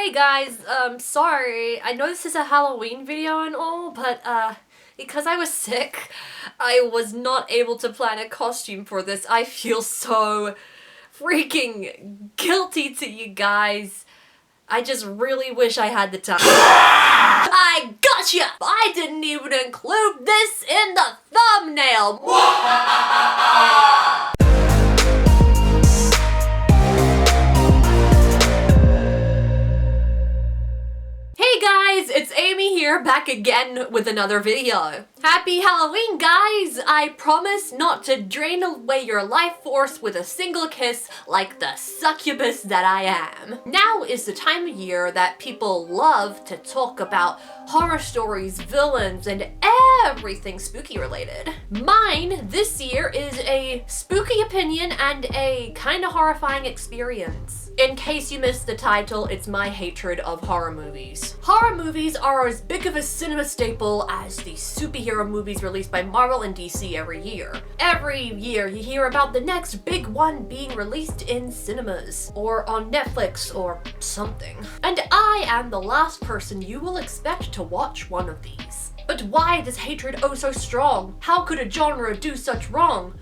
Hey guys, sorry. I know this is a Halloween video and all, but because I was sick, I was not able to plan a costume for this. I feel so freaking guilty to you guys. I just really wish I had the time. I gotcha! I didn't even include this in the thumbnail! Hey guys, it's Amy here, back again with another video. Happy Halloween, guys! I promise not to drain away your life force with a single kiss like the succubus that I am. Now is the time of year that people love to talk about horror stories, villains, and everything spooky related. Mine this year is a spooky opinion and a kinda horrifying experience. In case you missed the title, it's my hatred of horror movies. Horror movies are as big of a cinema staple as the superhero movies released by Marvel and DC every year. Every year you hear about the next big one being released in cinemas, or on Netflix, or something. And I am the last person you will expect to watch one of these. But why this hatred oh so strong? How could a genre do such wrong?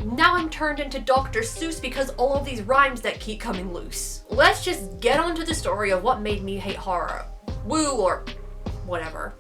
Now I'm turned into Dr. Seuss because all of these rhymes that keep coming loose. Let's just get on to the story of what made me hate horror. Woo, or whatever.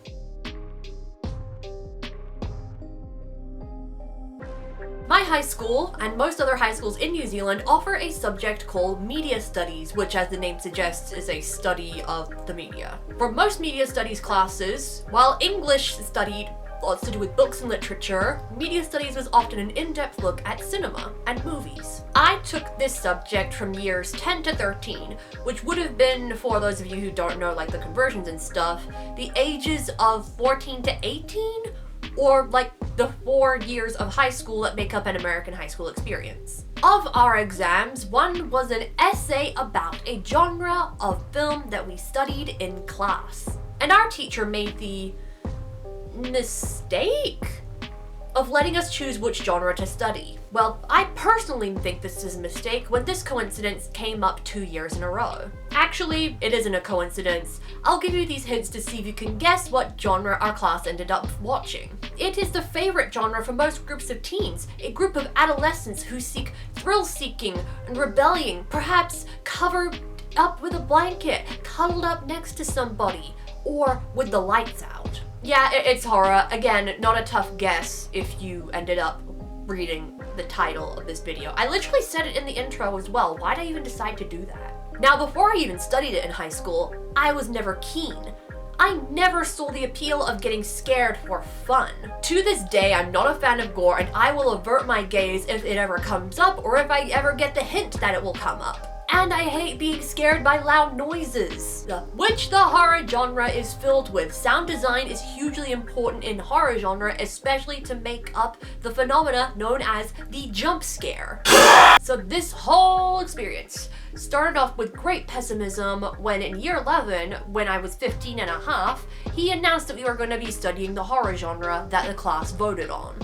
My high school, and most other high schools in New Zealand, offer a subject called Media Studies, which as the name suggests is a study of the media. For most media studies classes, while English studied lots to do with books and literature, media studies was often an in-depth look at cinema and movies. I took this subject from years 10 to 13, which would have been, for those of you who don't know like the conversions and stuff, the ages of 14 to 18, or like the 4 years of high school that make up an American high school experience. Of our exams, one was an essay about a genre of film that we studied in class. And our teacher made the mistake of letting us choose which genre to study. Well, I personally think this is a mistake when this coincidence came up 2 years in a row. Actually, it isn't a coincidence. I'll give you these hints to see if you can guess what genre our class ended up watching. It is the favorite genre for most groups of teens, a group of adolescents who seek thrill-seeking and rebellion, perhaps covered up with a blanket, cuddled up next to somebody, or with the lights out. Yeah, it's horror. Again, not a tough guess if you ended up reading the title of this video. I literally said it in the intro as well. Why'd I even decide to do that? Now, before I even studied it in high school, I was never keen. I never saw the appeal of getting scared for fun. To this day, I'm not a fan of gore, and I will avert my gaze if it ever comes up or if I ever get the hint that it will come up. And I hate being scared by loud noises, which the horror genre is filled with. Sound design is hugely important in horror genre, especially to make up the phenomena known as the jump scare. So this whole experience started off with great pessimism when in year 11, when I was 15 and a half, he announced that we were going to be studying the horror genre that the class voted on.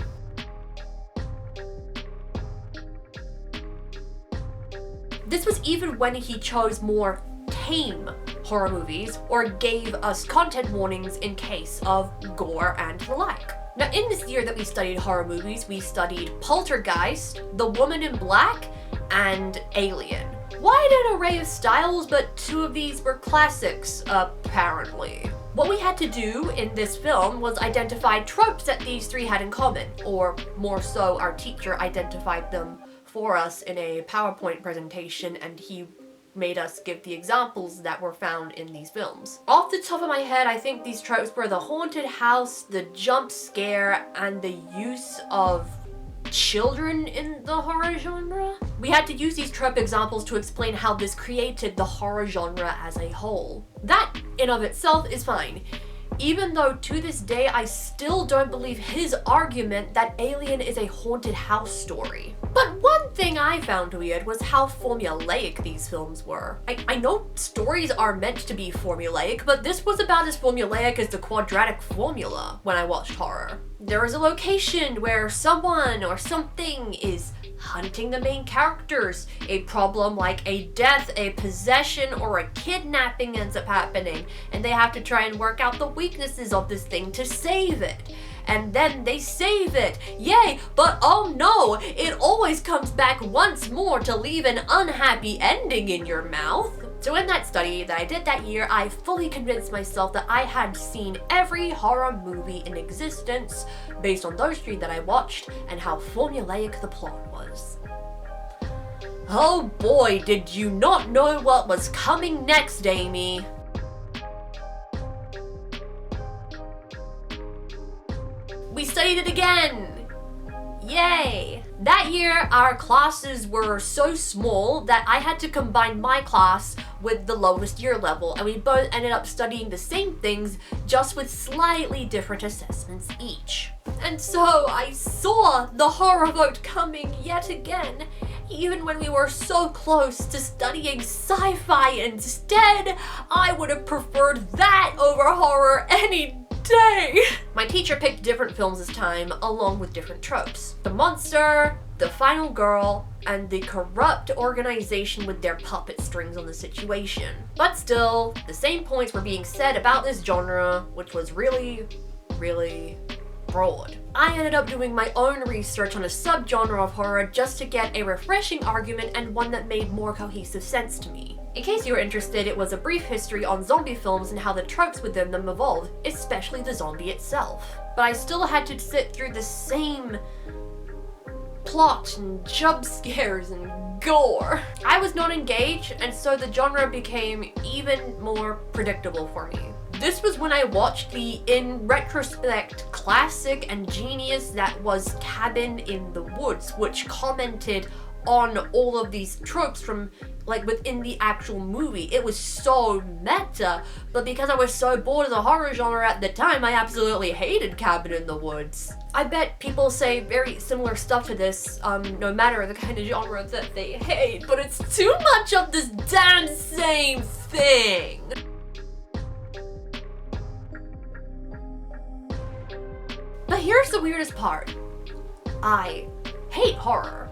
This was even when he chose more tame horror movies or gave us content warnings in case of gore and the like. Now, in this year that we studied horror movies, we studied Poltergeist, The Woman in Black, and Alien. Wide an array of styles, but 2 of these were classics, apparently. What we had to do in this film was identify tropes that these 3 had in common, or more so, our teacher identified them for us in a PowerPoint presentation, and he made us give the examples that were found in these films. Off the top of my head, I think these tropes were the haunted house, the jump scare, and the use of children in the horror genre. We had to use these trope examples to explain how this created the horror genre as a whole. That in of itself is fine, even though to this day I still don't believe his argument that Alien is a haunted house story. But one thing I found weird was how formulaic these films were. I know stories are meant to be formulaic, but this was about as formulaic as the quadratic formula when I watched horror. there is a location where someone or something is hunting the main characters. A problem like a death, a possession, or a kidnapping ends up happening, and they have to try and work out the weaknesses of this thing to save it. And then they save it. Yay! But oh no! It always comes back once more to leave an unhappy ending in your mouth. So in that study that I did that year, I fully convinced myself that I had seen every horror movie in existence based on those three that I watched and how formulaic the plot was. Oh boy, did you not know what was coming next, Amy. We studied it again! Yay! That year, our classes were so small that I had to combine my class with the lowest year level, and we both ended up studying the same things, just with slightly different assessments each. And so I saw the horror vote coming yet again, even when we were so close to studying sci-fi instead. I would have preferred that over horror any day. My teacher picked different films this time, along with different tropes. The monster, the final girl, and the corrupt organization with their puppet strings on the situation. But still, the same points were being said about this genre, which was really, really broad. I ended up doing my own research on a subgenre of horror just to get a refreshing argument and one that made more cohesive sense to me. In case you were interested, it was a brief history on zombie films and how the tropes within them evolved, especially the zombie itself. But I still had to sit through the same plot and jump scares and gore. I was not engaged, and so the genre became even more predictable for me. This was when I watched the, in retrospect, classic and genius that was Cabin in the Woods, which commented on all of these tropes from within the actual movie. It was so meta, but because I was so bored of the horror genre at the time, I absolutely hated Cabin in the Woods. I bet people say very similar stuff to this, no matter the kind of genre that they hate, but it's too much of this damn same thing. But here's the weirdest part. I hate horror,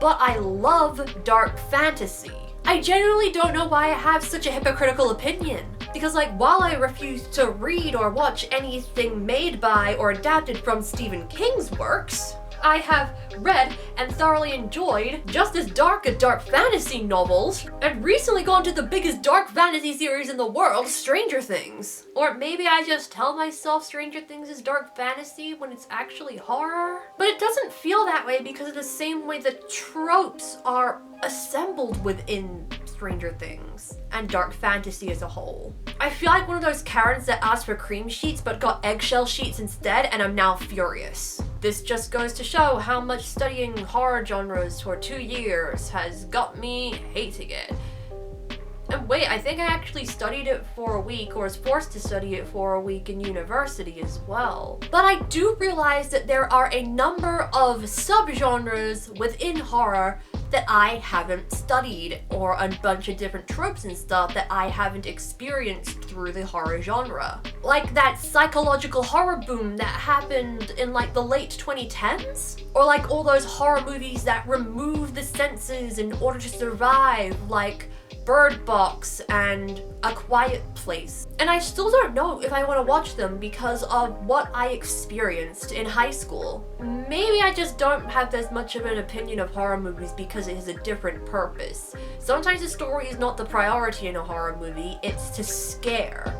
but I love dark fantasy. I genuinely don't know why I have such a hypocritical opinion. Because while I refuse to read or watch anything made by or adapted from Stephen King's works, I have read and thoroughly enjoyed just as dark fantasy novels, and recently gone to the biggest dark fantasy series in the world, Stranger Things. Or maybe I just tell myself Stranger Things is dark fantasy when it's actually horror? But it doesn't feel that way because of the same way the tropes are assembled within Stranger Things and dark fantasy as a whole. I feel like one of those Karens that asked for cream sheets but got eggshell sheets instead, and I'm now furious. This just goes to show how much studying horror genres for 2 years has got me hating it. And wait, I think I actually studied it for a week, or was forced to study it for a week in university as well. But I do realize that there are a number of subgenres within horror that I haven't studied, or a bunch of different tropes and stuff that I haven't experienced through the horror genre. Like that psychological horror boom that happened in the late 2010s? Or all those horror movies that remove the senses in order to survive, like Bird Box and A Quiet Place. And I still don't know if I want to watch them because of what I experienced in high school. Maybe I just don't have as much of an opinion of horror movies because it has a different purpose. Sometimes the story is not the priority in a horror movie, it's to scare.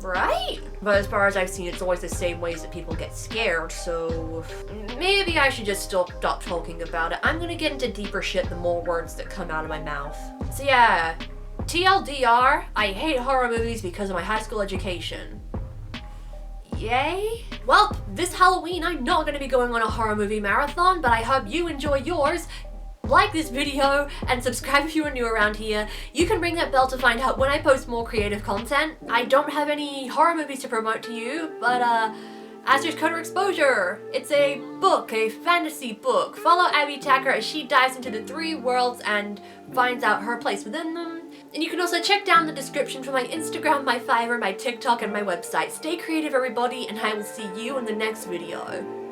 Right? But as far as I've seen, it's always the same ways that people get scared, so maybe I should just stop talking about it. I'm gonna get into deeper shit the more words that come out of my mouth. So yeah, TLDR, I hate horror movies because of my high school education. Yay? Well, this Halloween I'm not gonna be going on a horror movie marathon, but I hope you enjoy yours. Like this video and subscribe if you are new around here. You can ring that bell to find out when I post more creative content. I don't have any horror movies to promote to you, but ASTER'S CODA Exposure. It's a book, a fantasy book. Follow Abby Tacker as she dives into the 3 worlds and finds out her place within them. And you can also check down the description for my Instagram, my Fiverr, my TikTok, and my website. Stay creative, everybody, and I will see you in the next video.